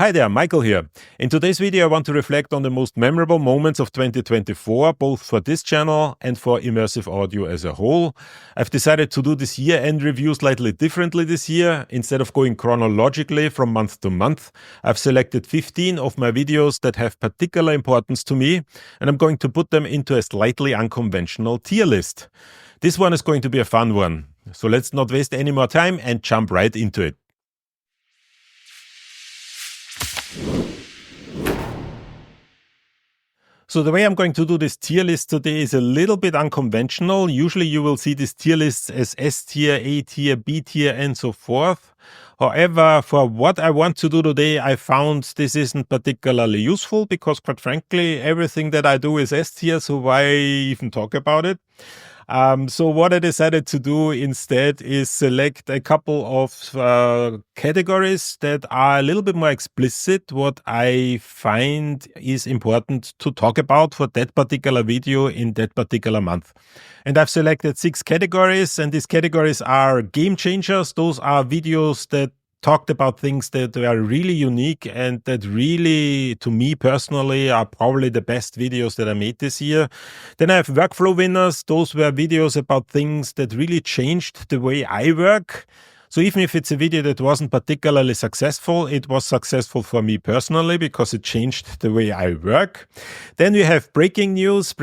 Hi there, Michael here. In today's video, I want to reflect on the most memorable moments of 2024, both for this channel and for immersive audio as a whole. I've decided to do this year-end review slightly differently this year. Instead of going chronologically from month to month, I've selected 15 of my videos that have particular importance to me, and I'm going to put them into a slightly unconventional tier list. This one is going to be a fun one. So let's not waste any more time and jump right into it. So the way I'm going to do this tier list today is a little bit unconventional. Usually you will see these tier lists as S tier, A tier, B tier, and so forth. However, for what I want to do today, I found this isn't particularly useful because, quite frankly, everything that I do is S tier, so why even talk about it? So what I decided to do instead is select a couple of categories that are a little bit more explicit what I find is important to talk about for that particular video in that particular month. And I've selected 6 categories, and these categories are game changers. Those are videos that talked about things that are really unique and that really, to me personally, are probably the best videos that I made this year. Then I have workflow winners. Those were videos about things that really changed the way I work. So even if it's a video that wasn't particularly successful, it was successful for me personally because it changed the way I work. Then we have breaking news,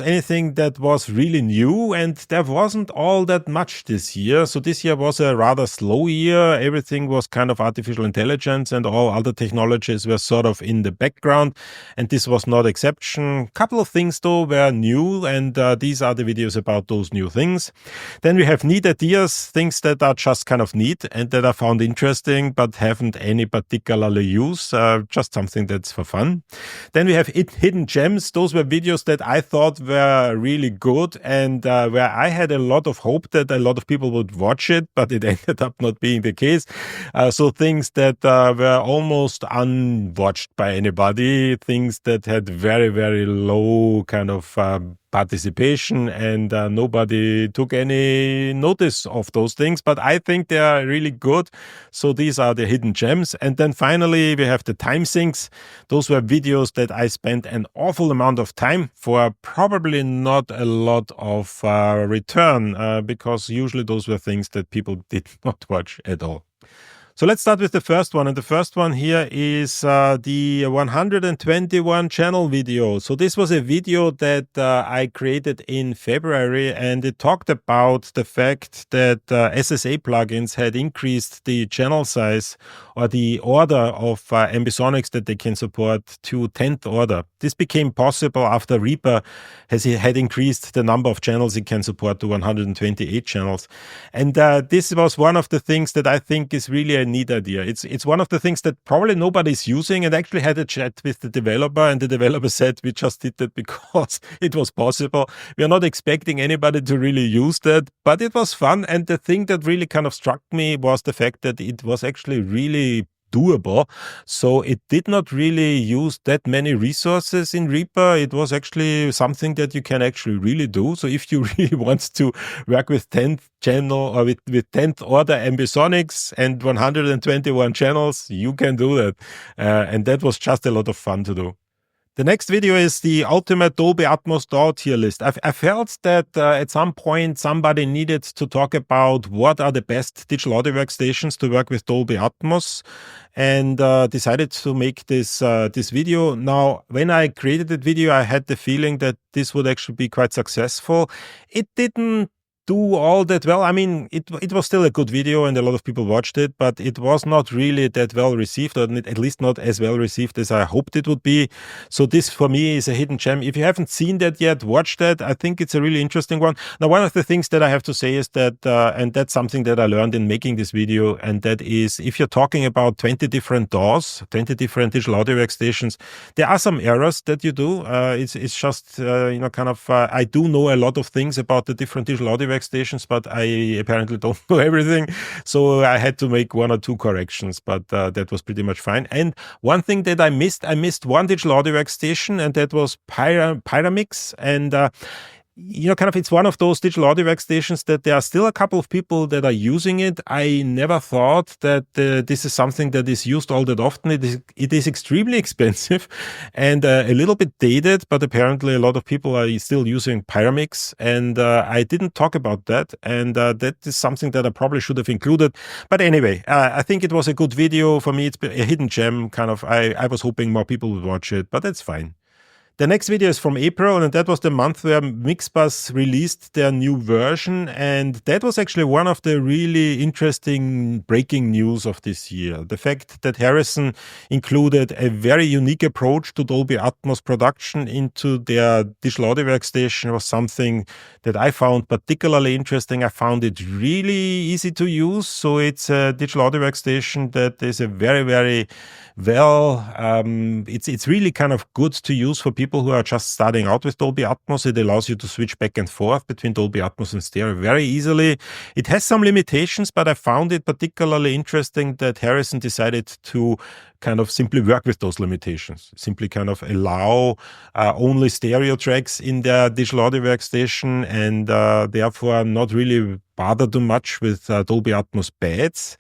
anything that was really new, and there wasn't all that much this year. So this year was a rather slow year. Everything was kind of artificial intelligence and all other technologies were sort of in the background, and this was not exception. Couple of things though were new, and these are the videos about those new things. Then we have neat ideas, things that are just kind of neat and that I found interesting but haven't any particular use, just something that's for fun. Then we have hidden gems. Those were videos that I thought were really good and where I had a lot of hope that a lot of people would watch it, but it ended up not being the case. So things that were almost unwatched by anybody, things that had very, very low kind of participation, and nobody took any notice of those things, but I think they are really good. So these are the hidden gems. And then finally we have the time sinks. Those were videos that I spent an awful amount of time for probably not a lot of return, because usually those were things that people did not watch at all. So let's start with the first one, and the first one here is the 121 channel video. So this was a video that I created in February, and it talked about the fact that SSA plugins had increased the channel size or the order of Ambisonics that they can support to 10th order. This became possible after Reaper had increased the number of channels it can support to 128 channels. And this was one of the things that I think is really a neat idea. It's one of the things that probably nobody's using, and actually had a chat with the developer, and the developer said we just did that because it was possible. We are not expecting anybody to really use that, but it was fun. And the thing that really kind of struck me was the fact that it was actually really doable. So it did not really use that many resources in Reaper. It was actually something that you can actually really do. So if you really want to work with 10th channel or with 10th order Ambisonics and 121 channels, you can do that. And that was just a lot of fun to do. The next video is the ultimate Dolby Atmos DAW tier list. I felt that at some point somebody needed to talk about what are the best digital audio workstations to work with Dolby Atmos, and decided to make this video. Now, when I created that video, I had the feeling that this would actually be quite successful. It didn't do all that well. I mean, it was still a good video and a lot of people watched it, but it was not really that well received, or at least not as well received as I hoped it would be. So this for me is a hidden gem. If you haven't seen that yet, watch that. I think it's a really interesting one. Now, one of the things that I have to say is that, and that's something that I learned in making this video, and that is if you're talking about 20 different DAWs, 20 different digital audio workstations, there are some errors that you do. It's just, kind of, I do know a lot of things about the different digital audio workstations, but I apparently don't know everything. So I had to make 1 or 2 corrections, but that was pretty much fine. And one thing that I missed one digital audio workstation, and that was Pyramix. And kind of it's one of those digital audio workstations that there are still a couple of people that are using it. I never thought that this is something that is used all that often. It is extremely expensive and a little bit dated, but apparently a lot of people are still using Pyramix, and I didn't talk about that, and that is something that I probably should have included. But anyway, I think it was a good video. For me, it's a hidden gem, kind of. I was hoping more people would watch it, but that's fine. The next video is from April, and that was the month where Mixbus released their new version, and that was actually one of the really interesting breaking news of this year. The fact that Harrison included a very unique approach to Dolby Atmos production into their digital audio workstation was something that I found particularly interesting. I found it really easy to use, so it's a digital audio workstation that is a very, very it's really kind of good to use for people who are just starting out with Dolby Atmos. It allows you to switch back and forth between Dolby Atmos and stereo very easily. It has some limitations, but I found it particularly interesting that Harrison decided to kind of simply work with those limitations, simply kind of allow only stereo tracks in their digital audio workstation, and therefore not really bother too much with Dolby Atmos pads.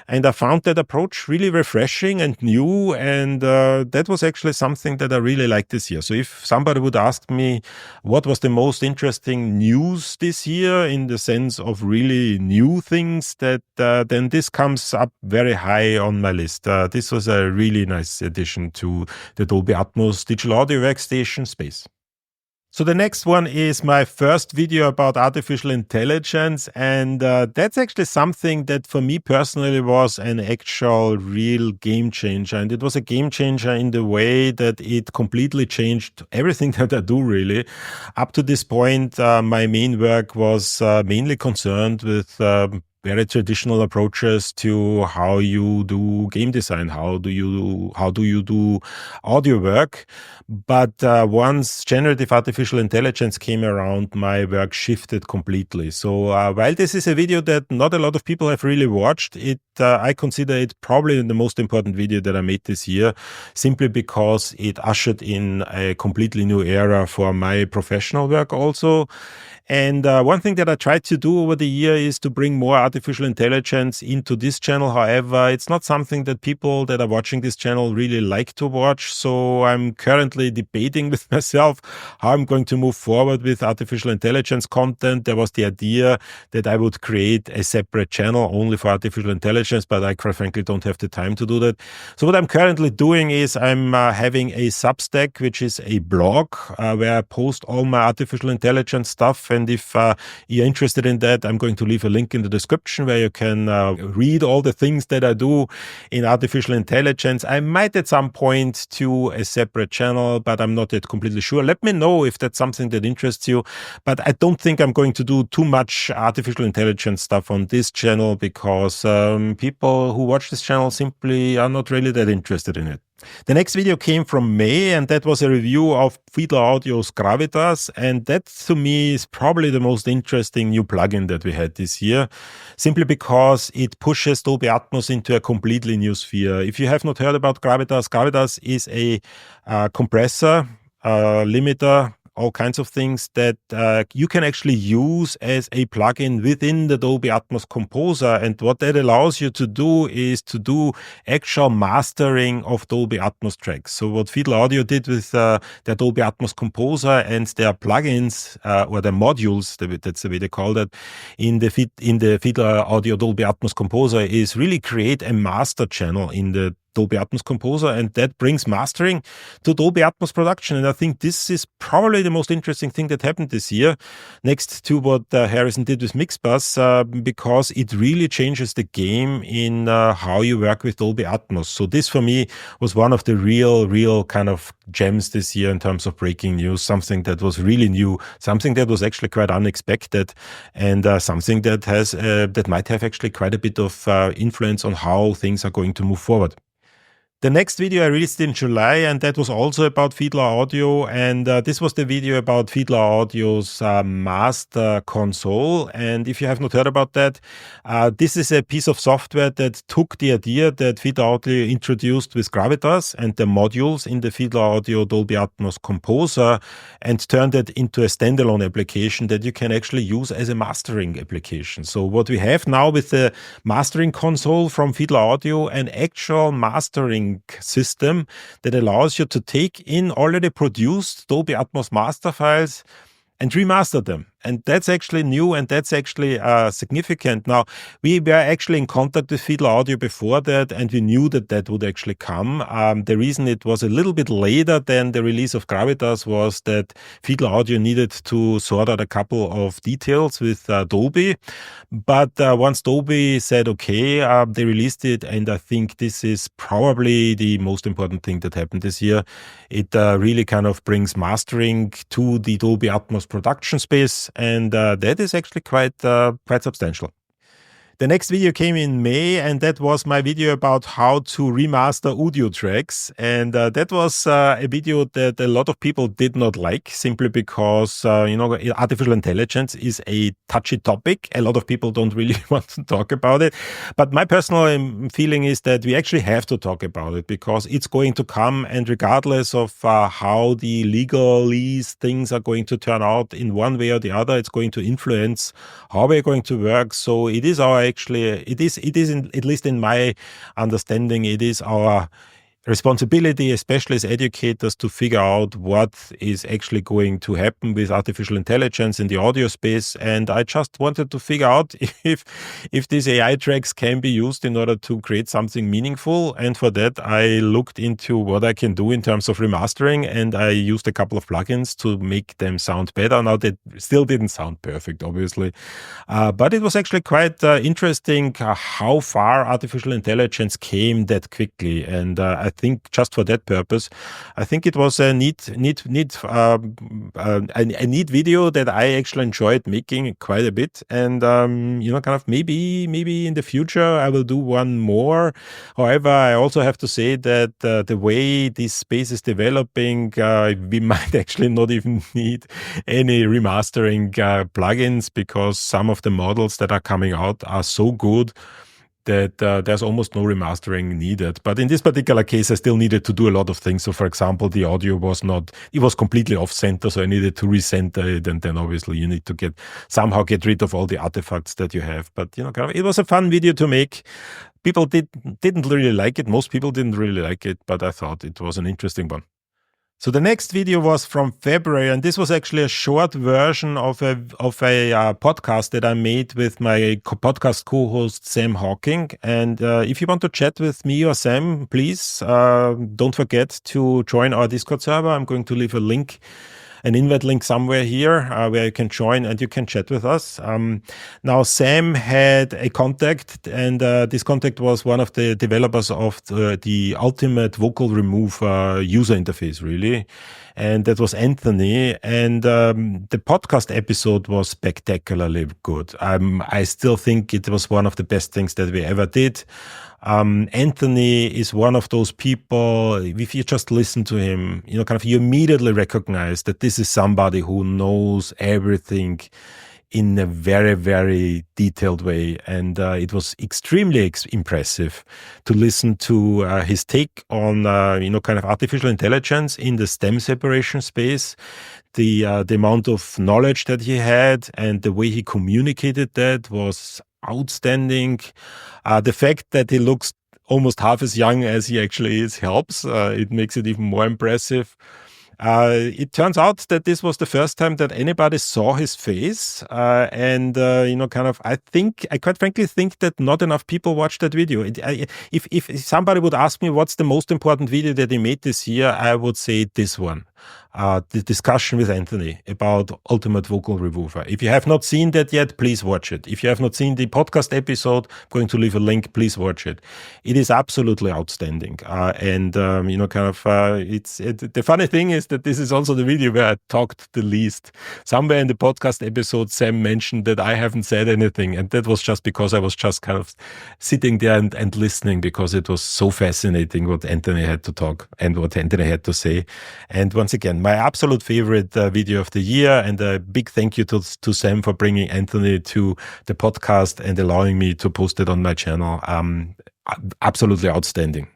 And I found that approach really refreshing and new, and that was actually something that I really liked this year. So if somebody would ask me what was the most interesting news this year in the sense of really new things, that then this comes up very high on my list. This was a really nice addition to the Dolby Atmos digital audio workstation space. So the next one is my first video about artificial intelligence, and that's actually something that for me personally was an actual real game changer. And it was a game changer in the way that it completely changed everything that I do, really. Up to this point, my main work was mainly concerned with very traditional approaches to how you do game design, how do you do audio work. But once generative artificial intelligence came around, my work shifted completely. So while this is a video that not a lot of people have really watched, I consider it probably the most important video that I made this year, simply because it ushered in a completely new era for my professional work also. And one thing that I tried to do over the year is to bring more artificial intelligence into this channel. However, it's not something that people that are watching this channel really like to watch. So I'm currently debating with myself how I'm going to move forward with artificial intelligence content. There was the idea that I would create a separate channel only for artificial intelligence, but I quite frankly don't have the time to do that. So what I'm currently doing is I'm having a Substack, which is a blog where I post all my artificial intelligence stuff. And if you're interested in that, I'm going to leave a link in the description where you can read all the things that I do in artificial intelligence. I might at some point do a separate channel, but I'm not yet completely sure. Let me know if that's something that interests you. But I don't think I'm going to do too much artificial intelligence stuff on this channel because people who watch this channel simply are not really that interested in it. The next video came from May, and that was a review of Fiedler Audio's Gravitas, and that to me is probably the most interesting new plugin that we had this year, simply because it pushes Dolby Atmos into a completely new sphere. If you have not heard about Gravitas, Gravitas is a compressor, limiter, all kinds of things that you can actually use as a plugin within the Dolby Atmos Composer. And what that allows you to do is to do actual mastering of Dolby Atmos tracks. So what Fiedler Audio did with their Dolby Atmos Composer and their plugins, or their modules, that's the way they call that, in the Fiedler Audio Dolby Atmos Composer, is really create a master channel in the Dolby Atmos Composer, and that brings mastering to Dolby Atmos production. And I think this is probably the most interesting thing that happened this year, next to what Harrison did with Mixbus, because it really changes the game in how you work with Dolby Atmos. So this for me was one of the real kind of gems this year in terms of breaking news, something that was really new, something that was actually quite unexpected, and something that that might have actually quite a bit of influence on how things are going to move forward. The next video I released in July, and that was also about Fiedler Audio, and this was the video about Fiedler Audio's master console. And if you have not heard about that, this is a piece of software that took the idea that Fiedler Audio introduced with Gravitas and the modules in the Fiedler Audio Dolby Atmos Composer and turned it into a standalone application that you can actually use as a mastering application. So what we have now with the mastering console from Fiedler Audio, an actual mastering system that allows you to take in already produced Dolby Atmos master files and remaster them. And that's actually new, and that's actually significant. Now, we were actually in contact with Fiedler Audio before that, and we knew that that would actually come. The reason it was a little bit later than the release of Gravitas was that Fiedler Audio needed to sort out a couple of details with Dolby. But once Dolby said okay, they released it, and I think this is probably the most important thing that happened this year. It really kind of brings mastering to the Dolby Atmos production space, and that is actually quite substantial. The next video came in May, and that was my video about how to remaster audio tracks. And that was a video that a lot of people did not like, simply because, artificial intelligence is a touchy topic. A lot of people don't really want to talk about it. But my personal feeling is that we actually have to talk about it, because it's going to come, and regardless of how the legalese things are going to turn out in one way or the other, it's going to influence how we're going to work. So it is at least in my understanding, it is our responsibility, especially as educators, to figure out what is actually going to happen with artificial intelligence in the audio space. And I just wanted to figure out if these AI tracks can be used in order to create something meaningful. And for that, I looked into what I can do in terms of remastering, and I used a couple of plugins to make them sound better. Now, they still didn't sound perfect, obviously, but it was actually quite interesting how far artificial intelligence came that quickly. And I think just for that purpose, I think it was a neat video that I actually enjoyed making quite a bit. And maybe in the future I will do one more. However, I also have to say that the way this space is developing, we might actually not even need any remastering plugins, because some of the models that are coming out are so good that there's almost no remastering needed. But in this particular case, I still needed to do a lot of things. So, for example, the audio was completely off-center, so I needed to recenter it, and then obviously you need to somehow get rid of all the artifacts that you have. But, it was a fun video to make. People didn't really like it. Most people didn't really like it, but I thought it was an interesting one. So the next video was from February, and this was actually a short version of a podcast that I made with my podcast co-host Sam Hawking. And if you want to chat with me or Sam, please don't forget to join our Discord server. I'm going to leave an invite link somewhere here where you can join and you can chat with us. Now, Sam had a contact, and this contact was one of the developers of the ultimate vocal remove user interface, really. And that was Anthony. And the podcast episode was spectacularly good. I still think it was one of the best things that we ever did. Anthony is one of those people, if you just listen to him, you immediately recognize that this is somebody who knows everything in a very, very detailed way. And it was extremely impressive to listen to his take on, artificial intelligence in the stem separation space. The amount of knowledge that he had and the way he communicated that was outstanding. The fact that he looks almost half as young as he actually is helps. It makes it even more impressive. It turns out that this was the first time that anybody saw his face. I quite frankly think that not enough people watched that video. If somebody would ask me what's the most important video that he made this year, I would say this one. the discussion with Anthony about Ultimate Vocal Remover. If you have not seen that yet, please watch it. If you have not seen the podcast episode, I'm going to leave a link. Please watch it. It is absolutely outstanding. The funny thing is that this is also the video where I talked the least. Somewhere in the podcast episode, Sam mentioned that I haven't said anything, and that was just because I was just kind of sitting there and listening, because it was so fascinating what Anthony had to talk and what Anthony had to say. And once again, my absolute favorite video of the year, and a big thank you to Sam for bringing Anthony to the podcast and allowing me to post it on my channel. Absolutely outstanding.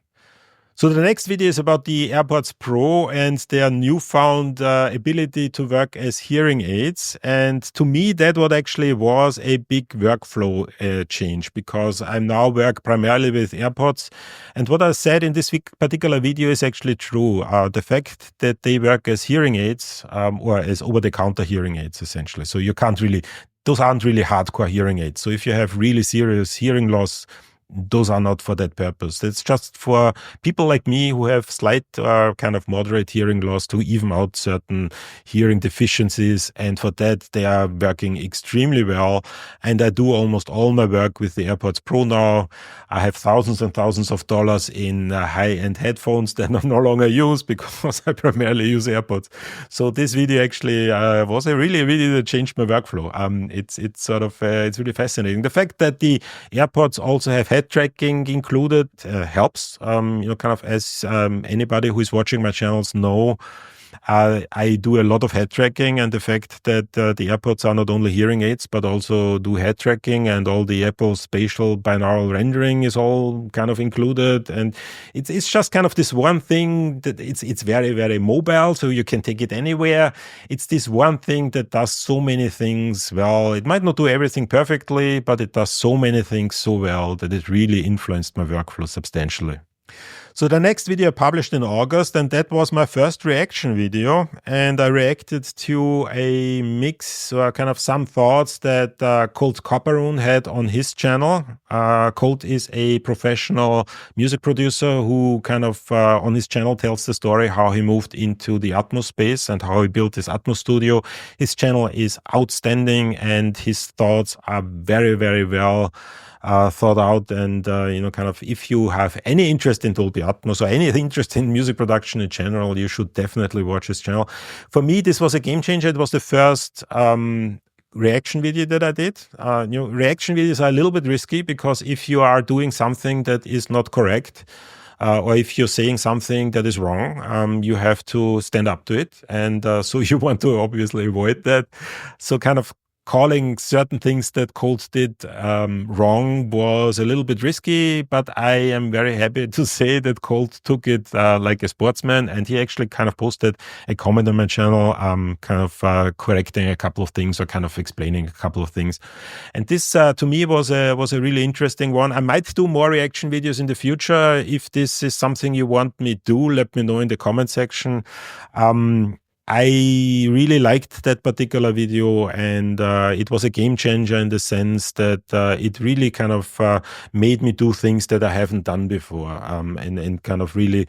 So the next video is about the AirPods Pro and their newfound ability to work as hearing aids. And to me, that what actually was a big workflow change, because I now work primarily with AirPods. And what I said in this particular video is actually true. The fact that they work as hearing aids, or as over-the-counter hearing aids, essentially. So you can't really, those aren't really hardcore hearing aids. So if you have really serious hearing loss, those are not for that purpose. It's just for people like me who have slight kind of moderate hearing loss to even out certain hearing deficiencies. And for that, they are working extremely well. And I do almost all my work with the AirPods Pro now. I have thousands and thousands of dollars in high-end headphones that I no longer use because I primarily use AirPods. So this video actually was a really that changed my workflow. It's really fascinating. The fact that the AirPods also have head tracking included helps. As anybody who is watching my channels know, I do a lot of head tracking, and the fact that the AirPods are not only hearing aids but also do head tracking, and all the Apple spatial binaural rendering is all kind of included. And it's just kind of this one thing that it's very mobile, so you can take it anywhere. It's this one thing that does so many things well. It might not do everything perfectly, but it does so many things so well that it really influenced my workflow substantially. So the next video I published in August, and that was my first reaction video. And I reacted to a mix, or kind of some thoughts that Colt Copperoon had on his channel. Colt is a professional music producer who kind of on his channel tells the story how he moved into the Atmos space and how he built his Atmos studio. His channel is outstanding, and his thoughts are very well thought out. And if you have any interest in Dolby Atmos or any interest in music production in general, you should definitely watch his channel. For me, this was a game changer. It was the first reaction video that I did. Reaction videos are a little bit risky, because if you are doing something that is not correct, or if you're saying something that is wrong, you have to stand up to it. And so you want to obviously avoid that. So kind of calling certain things that Colt did wrong was a little bit risky, but I am very happy to say that Colt took it like a sportsman, and he actually kind of posted a comment on my channel, correcting a couple of things, or kind of explaining a couple of things. And this to me was a really interesting one. I might do more reaction videos in the future. If this is something you want me to do, let me know in the comment section. I really liked that particular video, and it was a game changer in the sense that it really kind of made me do things that I haven't done before, and kind of really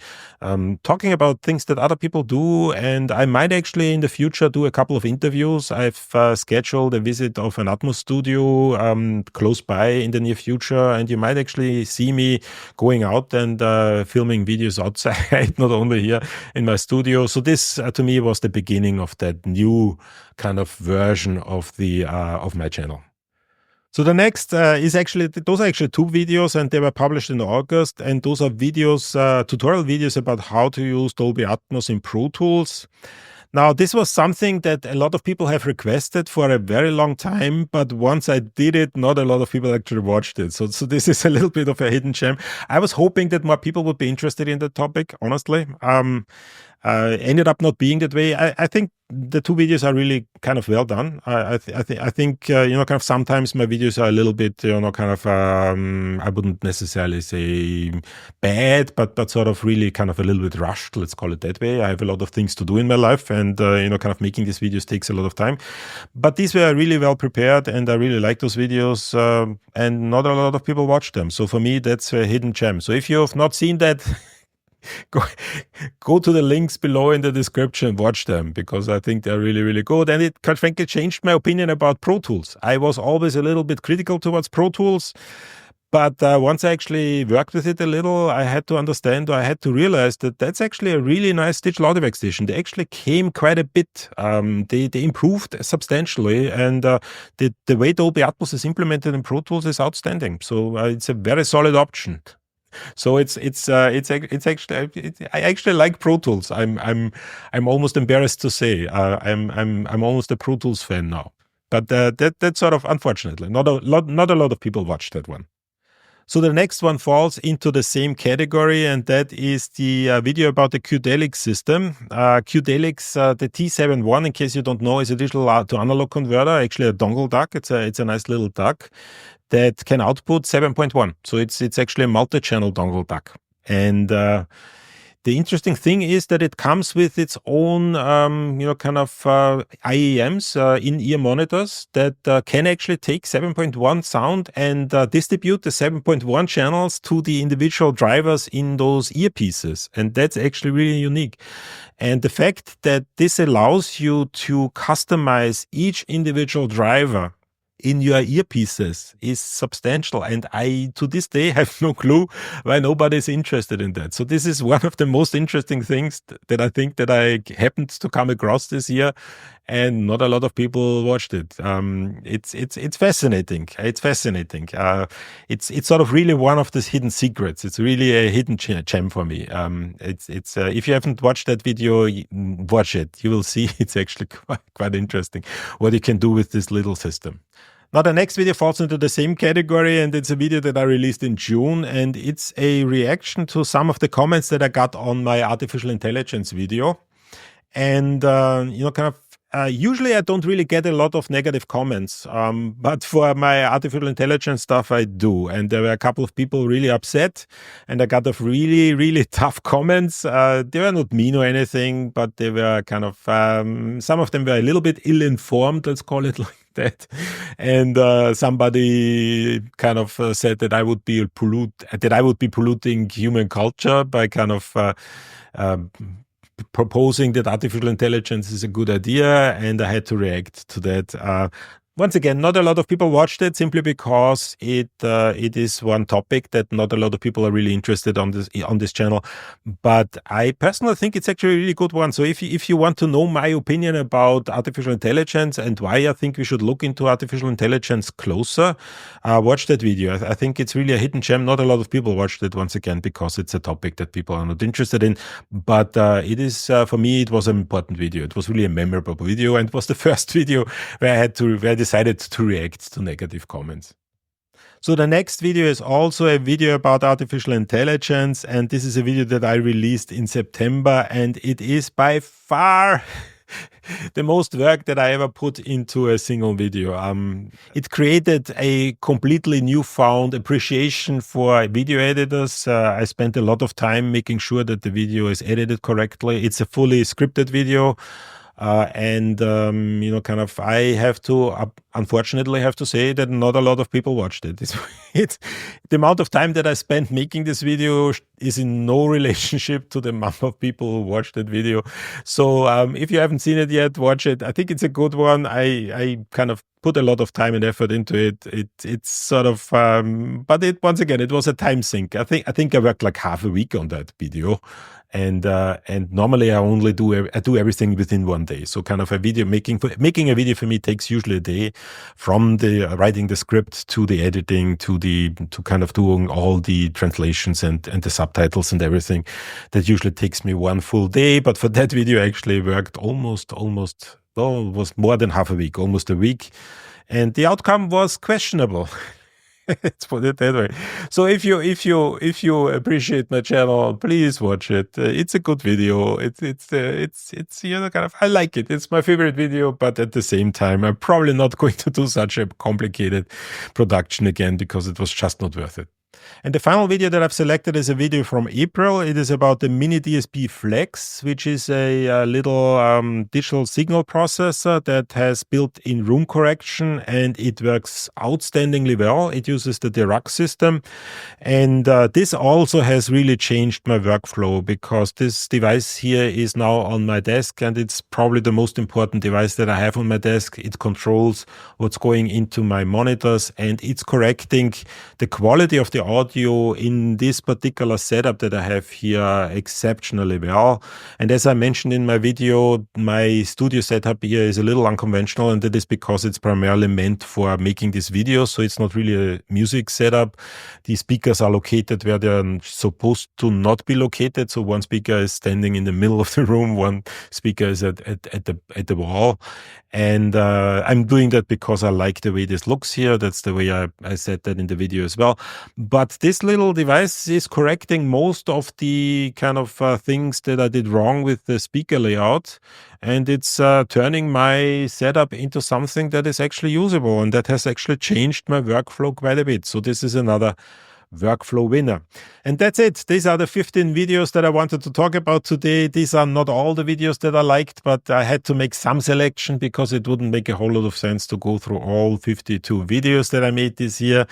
talking about things that other people do. And I might actually in the future do a couple of interviews. I've scheduled a visit of an Atmos studio close by in the near future, and you might actually see me going out and filming videos outside, not only here in my studio. So this to me was the beginning of that new kind of version of the of my channel. So the next is actually, those are actually two videos, and they were published in August, and those are videos, tutorial videos about how to use Dolby Atmos in Pro Tools. Now, this was something that a lot of people have requested for a very long time, but once I did it, not a lot of people actually watched it. So this is a little bit of a hidden gem. I was hoping that more people would be interested in the topic, honestly. Ended up not being that way. I think the two videos are really kind of well done. I think kind of sometimes my videos are a little bit, kind of, I wouldn't necessarily say bad, but sort of really kind of a little bit rushed, let's call it that way. I have a lot of things to do in my life, and, kind of making these videos takes a lot of time. But these were really well prepared, and I really like those videos, and not a lot of people watch them. So for me, that's a hidden gem. So if you have not seen that, go go to the links below in the description, watch them, because I think they're really, really good. And it, quite frankly, changed my opinion about Pro Tools. I was always a little bit critical towards Pro Tools. But once I actually worked with it a little, I had to understand, or I had to realize that that's actually a really nice digital audio workstation. They actually came quite a bit. They improved substantially, and the way Dolby Atmos is implemented in Pro Tools is outstanding. So it's a very solid option. So it's actually I actually like Pro Tools. I'm almost embarrassed to say I'm almost a Pro Tools fan now. But that's sort of unfortunately not a lot of people watch that one. So the next one falls into the same category, and that is the video about the QDelix system. QDelix, the T71, in case you don't know, is a digital to analog converter, actually a dongle DAC. It's a nice little DAC that can output 7.1. So it's actually a multi-channel dongle DAC. And the interesting thing is that it comes with its own, kind of IEMs, in-ear monitors that can actually take 7.1 sound and distribute the 7.1 channels to the individual drivers in those earpieces. And that's actually really unique. And the fact that this allows you to customize each individual driver in your earpieces is substantial, and I to this day have no clue why nobody's interested in that. So this is one of the most interesting things that I think that I happened to come across this year, and not a lot of people watched it. It's fascinating. It's fascinating. It's sort of really one of these hidden secrets. It's really a hidden gem for me. It's if you haven't watched that video, watch it. You will see it's actually quite interesting what you can do with this little system. Now, the next video falls into the same category, and it's a video that I released in June, and it's a reaction to some of the comments that I got on my artificial intelligence video. And, usually I don't really get a lot of negative comments, but for my artificial intelligence stuff, I do. And there were a couple of people really upset, and I got of really, really tough comments. They were not mean or anything, but they were kind of, some of them were a little bit ill-informed, let's call it like that. And somebody kind of said that I would be polluting human culture by kind of proposing that artificial intelligence is a good idea, and I had to react to that. Once again, not a lot of people watched it simply because it is one topic that not a lot of people are really interested on this channel. But I personally think it's actually a really good one. So if you want to know my opinion about artificial intelligence and why I think we should look into artificial intelligence closer, watch that video. I think it's really a hidden gem. Not a lot of people watched it, once again, because it's a topic that people are not interested in. But it is, for me, it was an important video. It was really a memorable video, and it was the first video where I decided to react to negative comments. So the next video is also a video about artificial intelligence, and this is a video that I released in September, and it is by far the most work that I ever put into a single video. It created a completely newfound appreciation for video editors. I spent a lot of time making sure that the video is edited correctly. It's a fully scripted video. I have to, unfortunately, have to say that not a lot of people watched it. It's the amount of time that I spent making this video is in no relationship to the amount of people who watched that video. So if you haven't seen it yet, watch it. I think it's a good one. I kind of put a lot of time and effort into it. It's sort of, but once again, it was a time sink. I think I worked like half a week on that video. And normally I do everything within one day. So kind of making a video for me takes usually a day, from the writing the script to the editing to kind of doing all the translations and the subtitles and everything. That usually takes me one full day. But for that video, I actually worked it was more than half a week, almost a week. And the outcome was questionable. Let's put it that way. So if you appreciate my channel, please watch it. It's a good video. It's kind of, I like it. It's my favorite video, but at the same time, I'm probably not going to do such a complicated production again because it was just not worth it. And the final video that I've selected is a video from April. It is about the Mini DSP Flex, which is a little digital signal processor that has built-in room correction, and it works outstandingly well. It uses the Dirac system, and this also has really changed my workflow, because this device here is now on my desk, and it's probably the most important device that I have on my desk. It controls what's going into my monitors, and it's correcting the quality of the audio in this particular setup that I have here exceptionally well. And as I mentioned in my video, my studio setup here is a little unconventional, and that is because it's primarily meant for making this video. So it's not really a music setup. The speakers are located where they're supposed to not be located. So one speaker is standing in the middle of the room, one speaker is at the wall. And I'm doing that because I like the way this looks here. That's the way I said that in the video as well. But this little device is correcting most of the kind of things that I did wrong with the speaker layout. And it's turning my setup into something that is actually usable, and that has actually changed my workflow quite a bit. So this is another workflow winner. And that's it. These are the 15 videos that I wanted to talk about today. These are not all the videos that I liked, but I had to make some selection because it wouldn't make a whole lot of sense to go through all 52 videos that I made this year.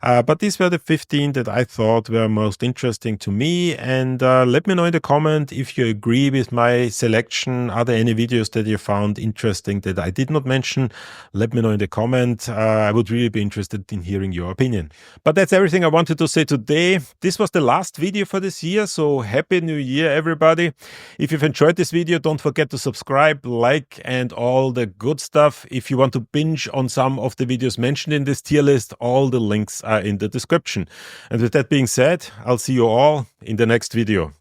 But these were the 15 that I thought were most interesting to me. And let me know in the comment if you agree with my selection. Are there any videos that you found interesting that I did not mention? Let me know in the comment. I would really be interested in hearing your opinion. But that's everything I wanted to say today. This was the last video for this year, so happy new year everybody. If you've enjoyed this video, don't forget to subscribe, like, and all the good stuff. If you want to binge on some of the videos mentioned in this tier list, all the links are in the description. And with that being said, I'll see you all in the next video.